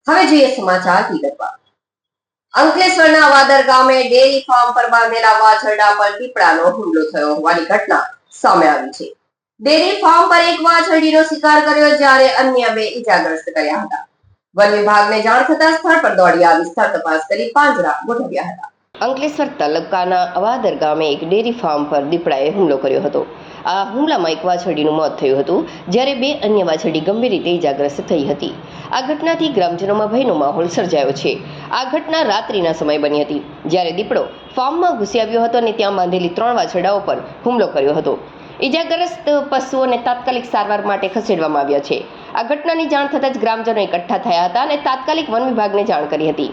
હવે જોઈએ સમાચાર વિગતવાર। અંકલેશ્વરના વાદર ગામે ડેરી ફાર્મ પર બાંધેલા વાછરડા પર દીપડાનો હુમલો થયો હોવાની ઘટના સામે આવી છે। ડેરી ફાર્મ પર એક વાછરડીનો શિકાર કર્યો જ્યારે અન્ય બે ઈજાગ્રસ્ત કર્યા હતા। વન વિભાગને જાણ થતાં સ્થળ પર દોડી આવી વિસ્તાર તપાસ કરી પાંજરા ગોઠવ્યા હતા। અંકલેશ્વર તાલુકાના અવાદર ગામે એક ડેરી ફાર્મ પર દીપડાએ હુમલો કર્યો હતો। આ હુમલામાં એક વાછરડીનું મોત થયું હતું જ્યારે બે અન્ય વાછરડી ગંભીર રીતે ઈજાગ્રસ્ત થઈ હતી। આ ઘટનાથી ગ્રામજનોમાં ભયનો માહોલ સર્જાયો છે। આ ઘટના રાત્રિના સમયે બની હતી જ્યારે દીપડો ફાર્મમાં ઘૂસી આવ્યો હતો અને ત્યાં બાંધેલી 3 વાછરડાઓ પર હુમલો કર્યો હતો। ઈજાગ્રસ્ત પશુઓને તાત્કાલિક સારવાર માટે ખસેડવામાં આવ્યા છે। આ ઘટનાની જાણ થતાં જ ગ્રામજનો એકઠા થયા હતા અને તાત્કાલિક વન વિભાગને જાણ કરી હતી।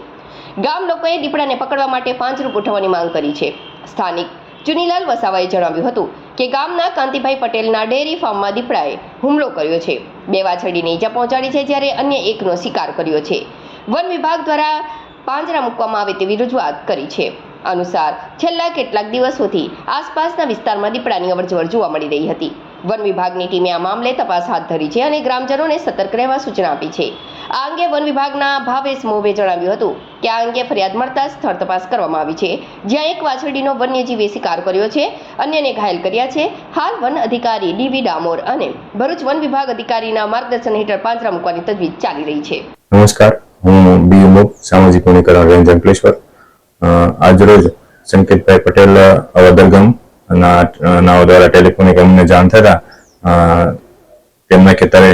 ગામ લોકોએ દીપડાને પકડવા માટે પાંજરું ગોઠવવાની માંગ કરી છે। સ્થાનિક ચુનીલાલ વસાવાએ જણાવ્યું હતું કે ગામના કાંતિભાઈ પટેલના ડેરી ફાર્મમાં દીપડાએ હુમલો કર્યો છે। 2 વાછરડીને ઈજા પહોંચાડી છે જ્યારે અન્ય એકનો શિકાર કર્યો છે। વન વિભાગ દ્વારા પાંજરા મૂકવામાં આવે તેવી રજૂઆત કરી છે। અનુસાર છેલ્લા કેટલાક દિવસોથી આસપાસના વિસ્તારમાં દીપડાની અવરજવર જોવા મળી રહી હતી। વન વિભાગની ટીમે આ મામલે તપાસ હાથ ધરી છે અને ગ્રામજનોને સતર્ક રહેવા સૂચના આપી છે। આ અંગે વન વિભાગના ભાવેશ મોવે જણાવ્યું હતું કે આ અંગે ફરિયાદ મળતા સ્થળ તપાસ કરવામાં આવી છે જ્યાં એક વાછરડીનો વન્યજીવે શિકાર કર્યો છે, અન્યને ઘાયલ કર્યા છે। હાલ વન અધિકારી ડીવી ડામોર અને ભરૂચ વન વિભાગ અધિકારીના માર્ગદર્શન હેઠળ પાંજરા મૂકવાની તજવીજ ચાલી રહી છે। નમસ્કાર, હું બી ઉમોપ સામાજિક વનીકરણ રેન્જ અંકલેશ્વર। આજરોજ સંકેતભાઈ પટેલ અવાદર ગામ નાઓ દ્વારા ટેલિફોનિક અમને જાણ થતા તેમના ખેતરે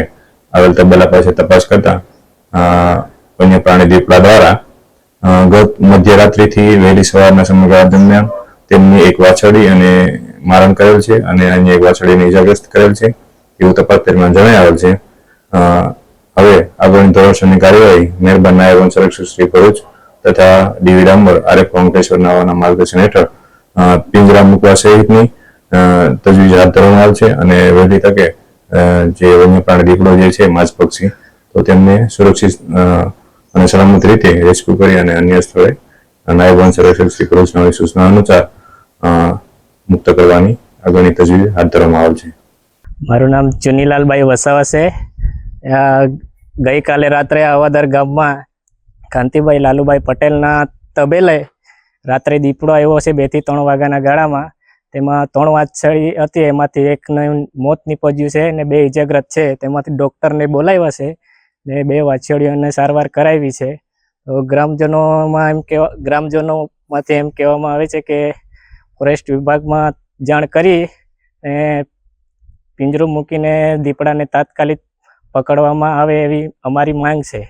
આવેલ તબેલા પાસે તપાસ કરતા વન્ય પ્રાણી દીપડા દ્વારા ગત મધ્યરાત્રિથી વહેલી સવારના સમયગાળા દરમિયાન તેમની એક વાછરડી અને મારણ કરેલ છે અને અન્ય એક વાછરડીને ઈજાગ્રસ્ત કરેલ છે એવું તપાસ દરમિયાન જણાઈ આવેલ છે। હવે આગળની ધોરણસરની કાર્યવાહી મહેરબાન નાયબ વન સંરક્ષક શ્રી ભરૂચ તથા ડીવી ડામોર આરએફ અંકલેશ્વરના માર્ગદર્શન હેઠળ પિંજરા મૂકવા સહિતની તજવીજ હાથ ધરવામાં આવે છે અને વહેલી તકે જે વન્ય પ્રાણી દીપડો જે છે માઝ પક્ષી તો તેમને સુરક્ષિત અને સલામત રીતે રેસ્ક્યુ કરી અને અન્ય સ્થળે નાયબ વન સંરક્ષક શ્રી ભરૂચના સૂચના અનુસાર મુક્ત કરવાની આગળની તજવીજ હાથ ધરવામાં આવે છે। મારું નામ ચુનીલાલભાઈ વસાવા છે। ગઈકાલે રાત્રે અવાદર ગામમાં કાંતિભાઈ લાલુભાઈ પટેલના તબેલે રાત્રે દીપડો આવ્યો છે 2 થી 3 વાગ્યાના ગાળામાં। તેમાં 3 વાછરડી હતી, એમાંથી એકનું મોત નીપજ્યું છે અને 2 ઇજાગ્રસ્ત છે। તેમાંથી ડૉક્ટરને બોલાવ્યા છે ને 2 વાછરડીઓને સારવાર કરાવી છે। તો ગ્રામજનોમાંથી એમ કહેવામાં આવે છે કે ફોરેસ્ટ વિભાગમાં જાણ કરી પિંજરું મૂકીને દીપડાને તાત્કાલિક પકડવામાં આવે એવી અમારી માંગ છે।